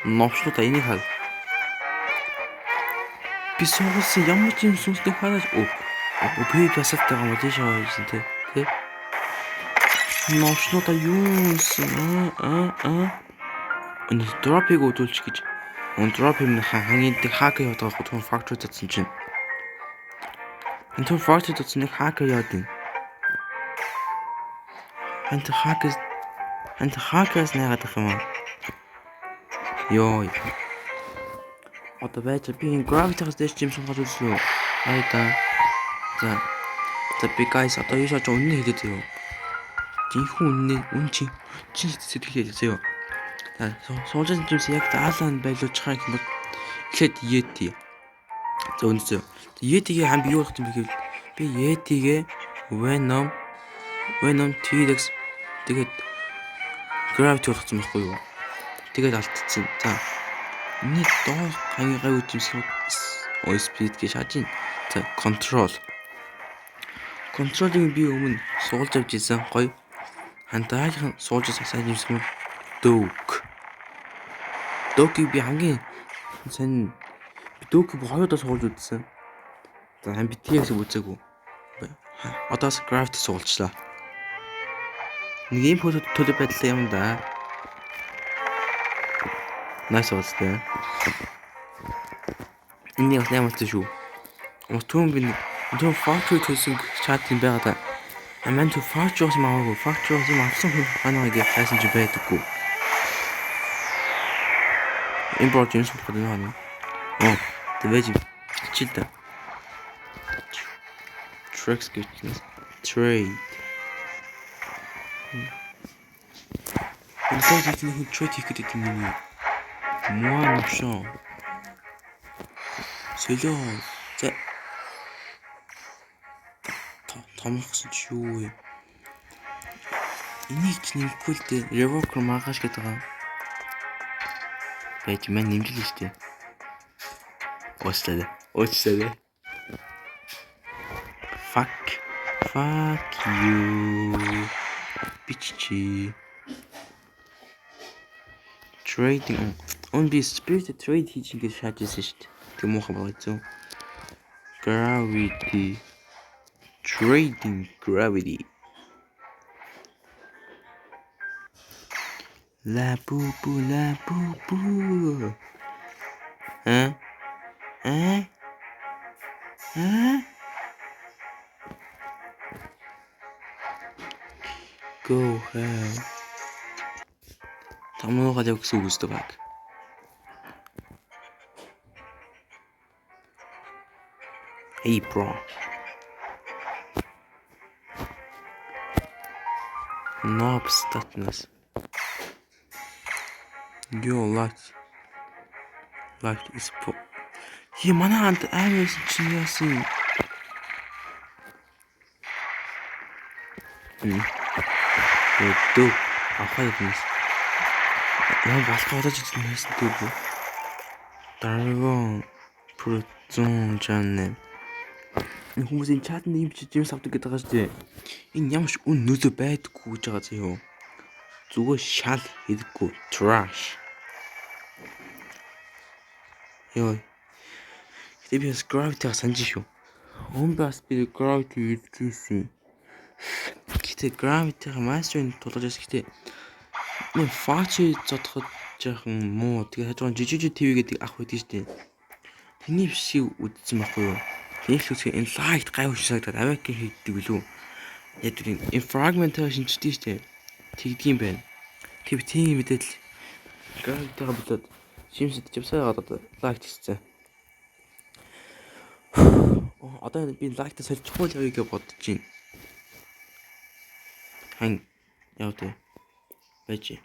Новчлууд энийг хаа. Би суусан ямар ч юм сүнсний хараад би ясалтай юм тийш авчихсан тий. Новчлууд юусэн энэ дропыг өдүүлж гэж. Дроп юм хангийнх хакер яваад байгаа хүн фактор татсан чинь. Энэ фактор татсан нэг хакер яваад байна. Ант хакерс найгаад ах юм аа. Йоо. Одоо байж би энэ гравитигаас дэш юм сонгож үзлээ. Айда. За би guys одоо юу шаж үнэн хэлээд зөө. Жинхэнэ үнэн чи сэтгэл хэлээд зөө. Суулжсэн юмс яг даалан байлууч хаа гэх юм бол эхлээд Yeti. За үнэсээ. Yeti-гээ хам би юу болох юм бэ гэвэл би Yeti-гээ Venom T-Rex тэгээд Gravity болгосон байхгүй юу? Тэгээд алдчихсан. За. Нэг доо хангай үтэмсгүүд speed гэж шааж байна. За Control-ыг би өмнө суулж авч ирсэн гоё. Хантайхан суулж сайн юмсгүүд Doke-ийг би хамгийн сайн Doke-ийг хоёудаа суулж үзсэн. За би T-Rex үзээгүй. Одоос Gravity суулжлаа. Нэг юм төлөв байдлаа юм да. Nice уустай. Энэ яг нэмэлт шүү. Түн би түн factory төсөн чат юм байгаа да. Аман түн factory юм аваагүй. Factory юм авсан хүн манай гэж хайсан ч байдаггүй. Import юм шиг байна. Тэвэж чилдэ. Tracks гэж trade. Энэ тийм trade хийх гэдэг юм. Муу шоо. Сэлөө. За. Томхсон ч юу вэ? Энийг ч нэмэхгүй л дээ. Revoker маргааш гэдэг байгаа. Бэж мэн нэмжил штэ. Уучлаарай. Fuck you. Bitch. Trading. On би spirit trade хийж ингэж шаажсэн шүү дээ. Тэг муухан байгаа зү. Gravity. Trading gravity. La boo. Go hell. Тамуугаад яг гэсэн үг үстэй баг. Hey bro. No obstacles. Your life is poor. Манай ханд аймаас чинь яасан. Дэв ахаа юм. Яа болох гэж хэлсэн дүү. Дараагийн протон чанаа. Энэ хүмүүсийн чатанд юм чи юм савдаг гэдэг байгаа шүү дээ. Энэ ямар ч үн нөлөө байдаггүй гэж байгаа зөө. Зүгээр шал хийдэггүй trash. Йой. Гэтэ би Gravity-г санаж шүү. Бас би Gravity хийсэн. Гэтэ Gravity-г master-ын тулгаж гэтэ энэ Factory зодоход жоохон муу. Тэгээ хажууд жижиг TV гэдэг ах байдаг шүү дээ. Тэний бишиг үдсэн байхгүй юу? Тэний л энэ light гайвш сагдаад авиак хийдэг билүү? Яг энэ fragment-аар шинжтэй шүү дээ. Тэгдэг юм байна. Тийм мэдээлэл Gravity-г бодоод шимсэд чивсаа гадаад light хийсэн. Одоо би light-а сольчихгүй л явъя гэж бодож байна. Яа вэ? Бэж.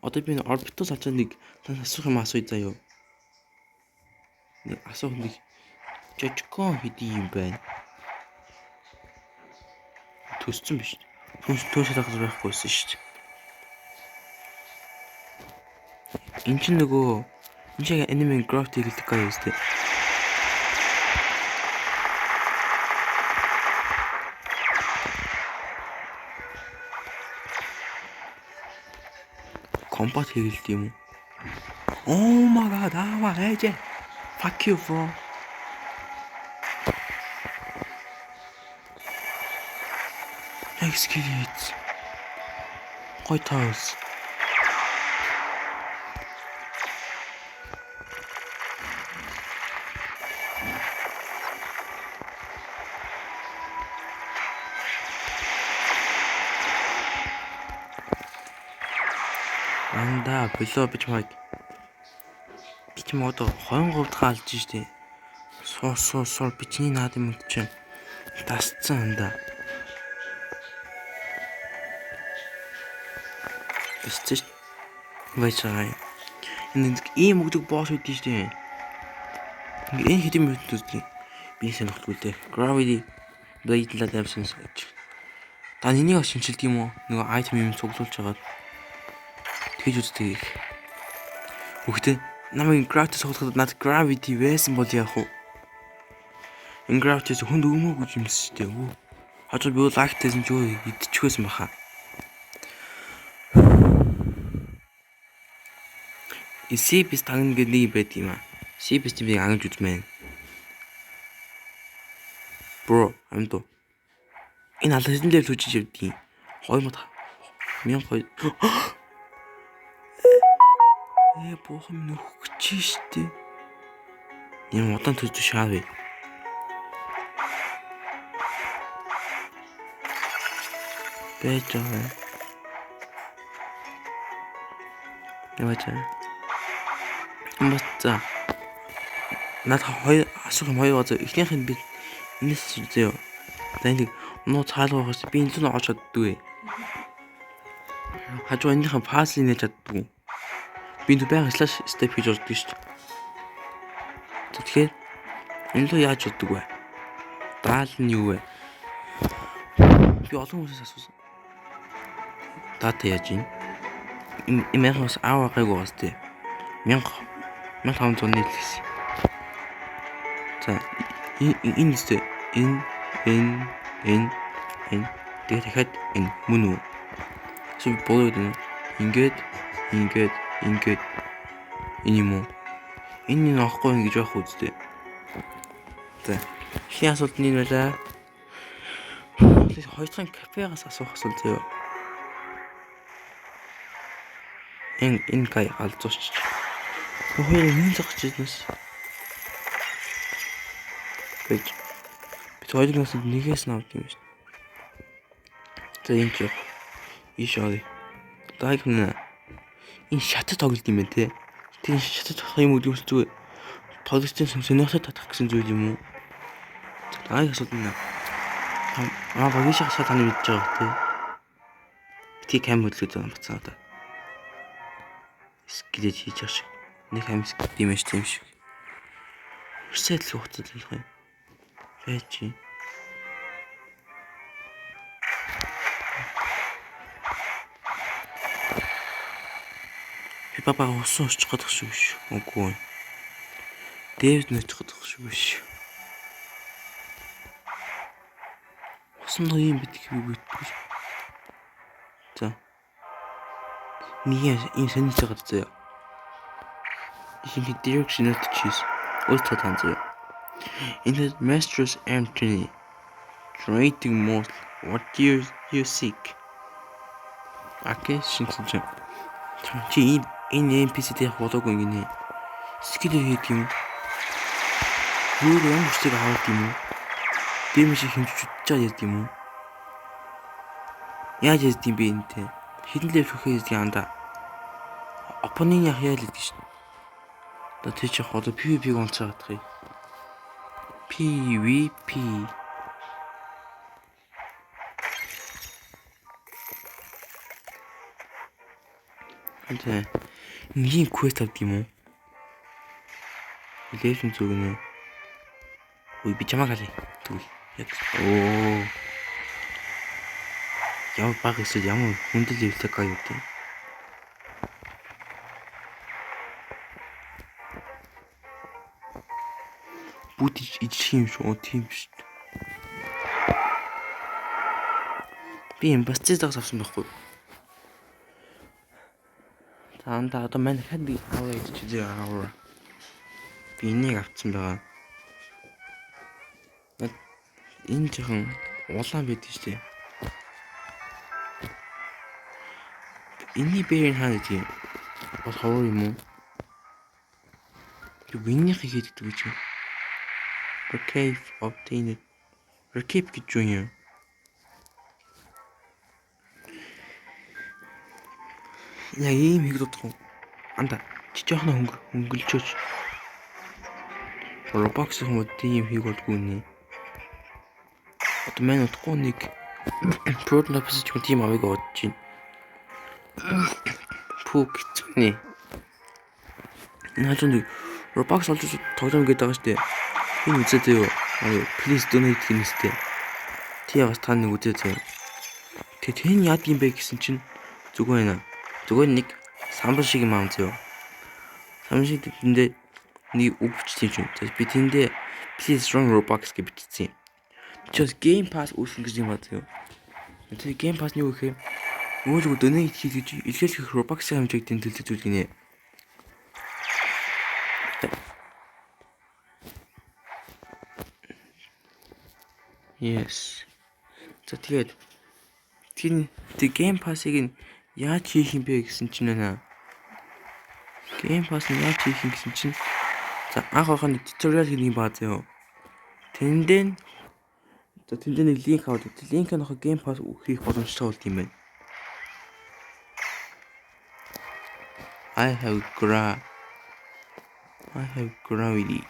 Одоо би орбитус ачаад нэг асуух юм асууя заяа. Нэг асуух нэг жожигхон хэдий юм байна. Төсцөн биш. Төсөөл хагас байхгүйсэн шүү дээ. Энэ ч нөгөө энэ шиг anime craft хийдэг гай үстэй. Компат хийлд юм уу? Oh my god, AJ. Fuck you, bro. Let's get it. White House. Анда болоо бич майк. Бич модо 20% хаалж штэ. Суу бичний наад юм чинь тасцсан анда. Бисч вайчаа. Энэ ийм өгдөг босс үүдэн штэ. Энэ хэдийн минут үзлээ. Би сонирхгүй дээ. Gravity Blade Adaptation гэж. Та нэнийг шинжилдэг юм уу? Нөгөө item юм цуглуулж хагаад. Тэгж үздэг. Хүүхдээ намайг Gravity цуглахад надад Gravity байсан бол яах вэ? Энэ Gravity-с хүнд өгмөөгүй юм шүү дээ. Хажууд би лайктайсэн ч юу идчихвэсэн баха. Сибис тагна гэдэг байт юм аа. Сибис тийм ангаж үзмэн. Bro, амт. Энэ аль хэдэн дээр төжиж явдгийг. 2000 буухан минь өгч штэ. Юм удаан төж шаавэ. Бэжээ. Яваач. Мөцөө. Наад асуух юм хоёр газар эхнийх нь би энэс зөө. Тэнийг нуу цаалгаагаас би энэ л оож чаддгүй. Хажуу энийхэн паслыг нээж чаддгүй. Би энэ байга слаш степ хийж ордог шүү дээ. Тэгэхээр энэ л яаж боддог вэ? Даал нь юу вэ? Би олон хүмүүсээс асуусан. Дата яаж юм? Имэрхос аваагүй бас тий. 1500 нийтлсэн. За энэ үстэй энэ дахиад энэ мөн үү? Чи болоод ингээд энэ юм уу? Энэ нь авахгүй гэж байх үстэй. За хин асуулт нь байлаа. Хоёр дахь кафегаас асуух асуулт зөө. Энэ гай алзууч. Хоёр хүн зогч идэнс. Бид хоёрын нэгээс навд юм шүү. За энэ ч ишээ. Дайгна. Энэ шатад тоглолт юм байна те. Тийм шатад тоглох юм уу зүг. Тоглолтын сонирхолтой татах гэсэн зүйл юм уу? Ай асуудал нэ. Багш хасаа таны мэдж байгаа те. Бити кам хөдлөд байгаа бацаа одоо. Скилэж хийж байгаа шиг. Нэг хамс гэдэм юм шиг. Үрсэл л хуцад болох юм. Фэчи. Папа усан усч гадах шүү биш. Үгүй. Дэвд нөч гадах шүү биш. Усан нь юм битгий битгий. За. Нэг юм сонирхож байгаа заяа. Ихэнх direction of the cheese. Өөстөө танзаа. In the master's Anthony. Trading most. What do you seek? Окей, шинжлэх. Чи энэ NPC-тэй болоогүй гинэ. Скил хийх юм. Юу ямар хүчтэй хаваад юм уу? Дэмэж хэмжиж чадчих яд юм уу? Яаж яд юм бэ энтэй? Хідэн лев хөхөөс яанда. Опонийн яхаа л гэдэг шүү. Одоо тийч одоо PvP онцгой гадах юм. PvP. Анте нэг квест авд юм уу? Левшин зүгнэ. Ой би чамаа галий. Түл. Яг. Оо. Ямар баг эсвэл ямар хүндэл ивлэг гай юу тийм. Бүт иччих юм шүү. Тийм шүү. Би юм бас цэцэгс авсан байхгүй. За одоо манай ханди аваа гэж чи зэр аваа. Би энийг авцсан байгаа. Энэ жоохон улаан байдаг шүү дээ. Энийн бэрийн хаана тийм бас ховор юм уу? Юу энийх хийдэг гэж юм. Recave obtained. Recave гэж юу юм? Яг ийм хийх дутах уу? Анда чи жоохон хөнгөлчөөч. Roblox хүмүүс тийм хийх болгүй нэ. Одоо манай утгагүй нэг Pro Lapis ч юм тийм авыг бодож байна. Пүк цэний. Наач нэг Roblox олж тоглоом гэдэг байгаа шүү дээ. Энэ үзээд юу? Please donate гэнэстэй. Тий бас та нэг үзээд зөө. Тэгээ тэн яад юм бэ гэсэн чинь зүгээр байна. Зүгээр нэг самбар шиг юм аав зөө. Самбар шиг тэндээ нэг үг бичсэн юм. Би тэндээ please run Roblox гэж бичсэн юм. Just Game Pass үүсгэн гэж юм аа зөө. Тэгээ Game Pass нь юу гэхээр өөжгөө donate хийж илгээх Roblox-ийн хэмжээгийн төлөвлөж үзүүлгэнэ. Yes. За тэгээд тэр Game Pass-ыг нь яаж хийх юм бэ гэсэн чинь нэ. Game Pass нь яаж хийх юм гэсэн чинь за анх ахын tutorial хийх баа зөө. Тэндээ нэг линк аваад линк нь ахаа Game Pass хийх боломжтой болт юм байна. I have gravity.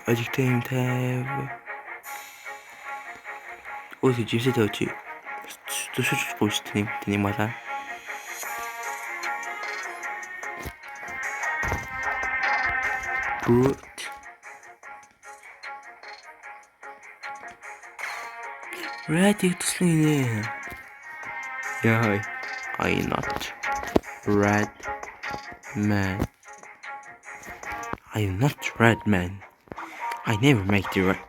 Adjective tab. Ой, жишээ тавьчих. Төшөж гүйцэтгэв тэний мала. Brute. Ready туслан инэ. Яа. I not red man. I am not red man. I never make the right.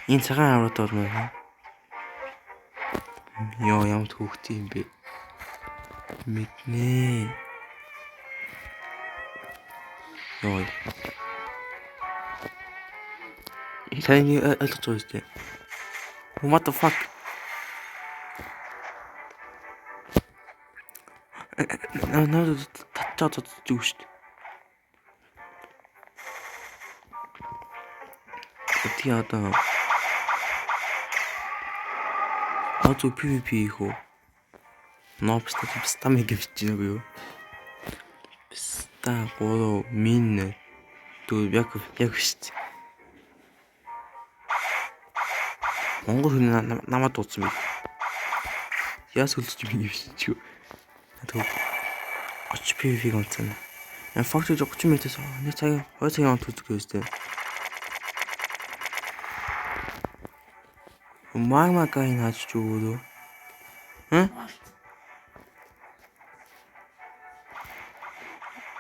Энэ цагаан аваад байна. Яа ямар хөөхтэй юм бэ? Мэднэ. Яа. Таны ойлгож байгаа юм. What the fuck? Наа татчаад зүг шүү дээ. Тий одоо Ото PvP хөө. Нобста мэг гэж байна уу? Ста гоо мин дүү яг шүү. Монгол хүн намайг дуудсан би. Яас үлдэж юм биш ч юу. Тэгвэл оч PvP гонцсон. Энэ факт 30 минутаас нэг цагийн 2 цагийн онт үзэх гэсэн. Магма гайн хаач ч өгөө.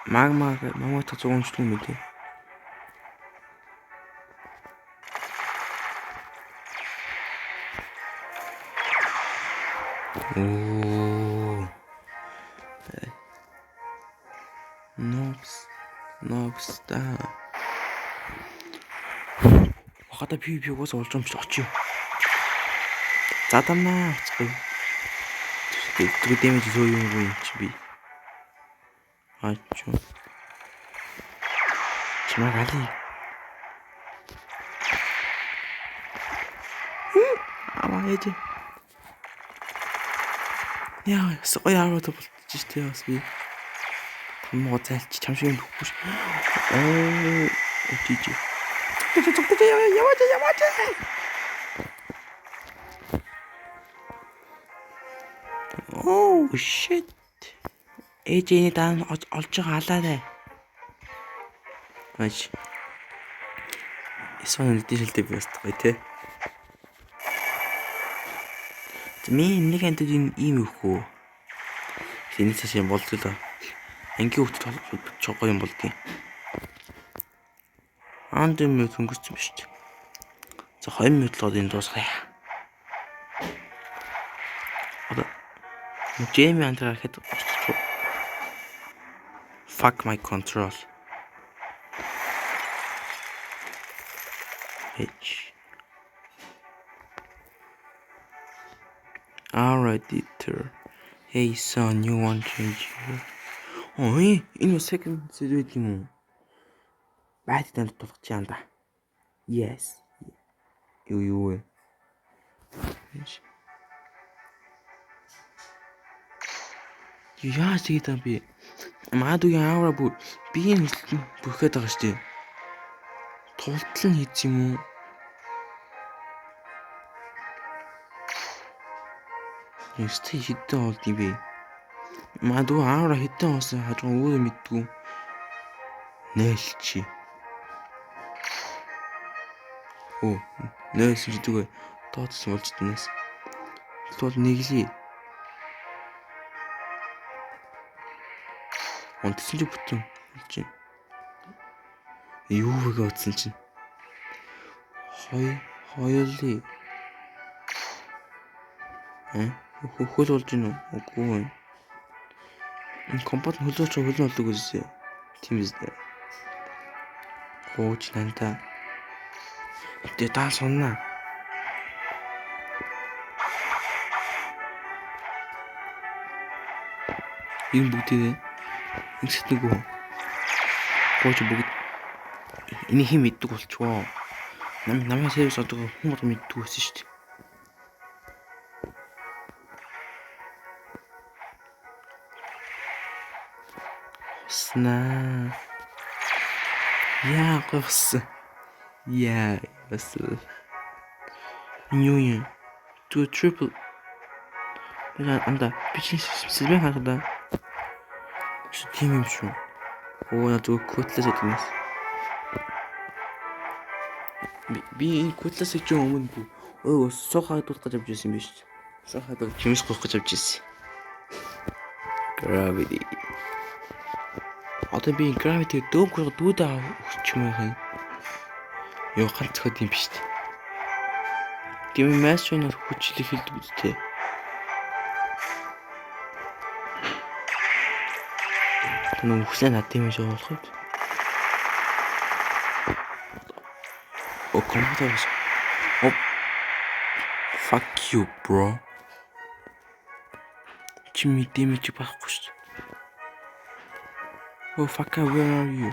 Магма та 100 ч юм үү? Nobs та. Хата PvP уус олж юм чи очив. Задамнаа оцгоо. Тэр дэмэж зөө юм чи би. Ачуу. Чимагали. Ээж. Яа, соёо то болчих тий бас би. Муу зайлч чамшиг өгөхгүй ш. Очиж. Яваач. Oh shit. Ээжийн даан олж байгаа алаарай. Аач. Эсвэл дэжэлтэй байсдаг тий. Мен нэг ант ийм өгөө. Тэний цааш юм болдгоо. Ангийн хөвгт чогоо юм болдгийг. Анд юм өнгөрсөн биш үү? За 2 минут л энэ дуусгая. Одоо Джейми антраа хэд fuck my control. H. Alright, Dieter. Hey son, you want to change your... Энэ second series юм уу? Байт танд тулах чаан да. Yes. Юу вэ? Яаж тэгээд юм бэ? Маадугийн аавра би энэ бүхэд байгаа шүү дээ. Тултал нь хийц юм уу? Ястай хитэн болд юм бэ? Маадуг аавра хитэн болсон хажуу өөрөө мэддгүү. Нээлчи. Нээс зүгөө тооцсон болж тэнэс. Тэгвэл нэглий. Онцсон ч бүтэн болж байна. Юу вэ утсан чинь? Хоёулаа. Хөл болж гинөө. Үгүй. Энэ компот хөлөөч хөлн болдог үзье. Тийм үстэй. Хооч нантаа. Тэ таа соннаа. Энэ бүгдээ ингэсэн нэг үү? Хооч бүгд энэ хим мэддэг болчихвоо. Намайг сервис одоо хүмүүс мэддэг байсан шүү дээ. Хоснаа. Яа гос. Яа бас. Ньюе. To triple. Анда бичиж сэвэн хагада. Тийм юм шүү. Наа зөв котлас гэдгээс. Би энэ котласыг ч өмнө суухад дутгаж авч ирсэн юм биш үү? Суухад чимс гоох гэж авч ирсэн. Gravity. Одоо би gravity дөөг дүүдээ өгч юм хаа. Юу ганцхан юм биш үү? Give me master нь хүчлэг хэлдэг үстэй. Тэнэ хүслээ над тийм шиг болох үү? Компьютер. Fuck you, bro. Чими дэмэж байхгүй шүү. Fuck, where are you?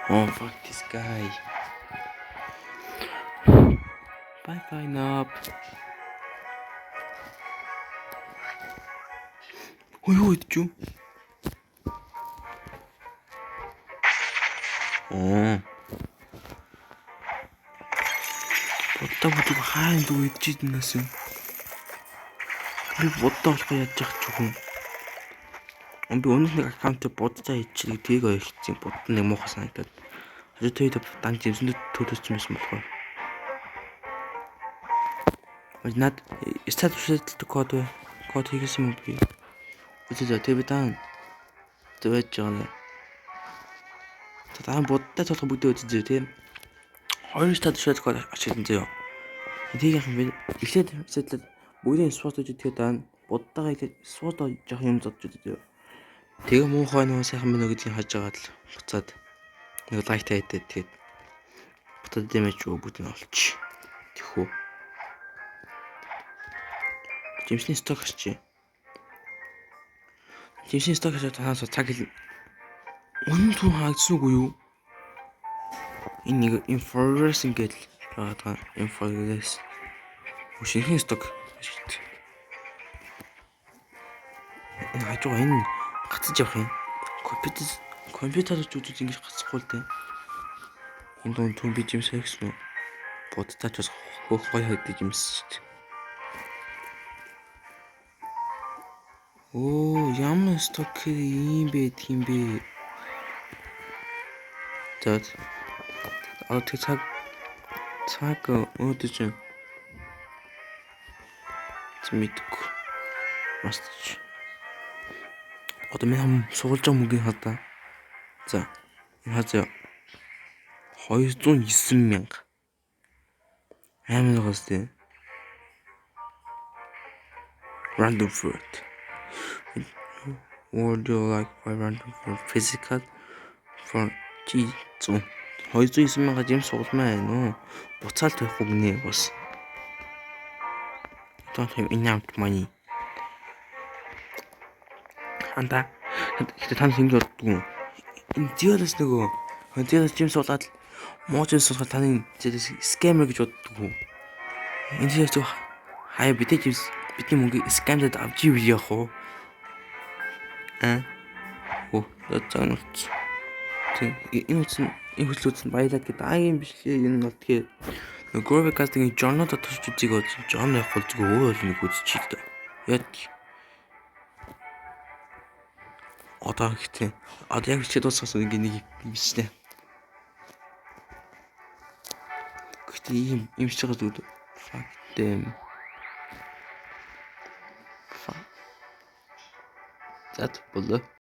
Fuck this guy. Bye, Nob. Юу идэж юу? Бодоо хаан дүү идэж идэнээс юм. Би бодоо болохоо яаж яах ч юм. Би өнөөдөр нэг аккаунтыг бодцоо хийчихлээ тийг ойлгоцсон. Бод нэг муухай санагдаад. Хажуу төвд данж юмсэнд төлөвч юмсан болохоор. Над статус код хийсэн юм би. Үгүй би дан төвэж жаа. Та бодтой толгой бүгдээ үзэж тийм. Хоёр статус код ашиглан заяа. Тийг яах юм бэ? Эхлээд сэтлэл бүгдийн спорт гэж тэгээд дан бодтойгоо спорт жоох юм зодж үзээ. Тэгээ муухай нөө сайхан мэнэ гэдгийг хаж байгаа л буцаад нэг лайк тайдээ тэгээд бутад дэмэж бүгд нь олчих. Тэхүү. Жимсний сток харчи. Жимсний сток харчаад таасаа цаг хэл. Үнэн түр хаагдсан уу юу? Энэ нэг инфлюенс ингээд байгаа инфлюенс. Шинхэн сток. Хажуу энэ гацж явах юм. Компьютер зүгж ингэж гацхгүй л дээ. Энэ дунд түн би жимс хийсэн үү? Бодтаач бас хөөх гой хайдаг жимс шүү дээ. Ямар сток юм бэ тийм бэ? Зад. цаг өөдөж мэдгүй. Мастч. Одоо минь суулж байгаа мөнгөний хадаа. За. Энэ хазаа 209,000. Амар гос тий. Random fruit. Would you like by random fruit physical for G100 209,000 жим сугалмаа байна уу? Буцаал тавих уу гинэ бас. Don't have enough money. Анда ихтэй тань хинж боддгоо. Энэ диалс нөгөө диалс жим суулгаад мууч суулгаад таны скамер гэж боддгоо. Энэ яг зөв хаяа бидний мөнгө скамдад авч ив яах вэ? Оо, заанач. Энэ хөслөөс нь баялаад гэдэг юм биш лээ. Энэ бол тэгэхээр нөгөө кастинг Жоннод тусч үзье гэж Жон явах бол зүгээр өөрөө нэг үзчих дээ. Яг одоо ихтэй. Одоо яг чи дуусгасан нэг биш нэ. Гэхдээ ийм ч байгаа зүгт. Fuck them. Fuck. That болоо.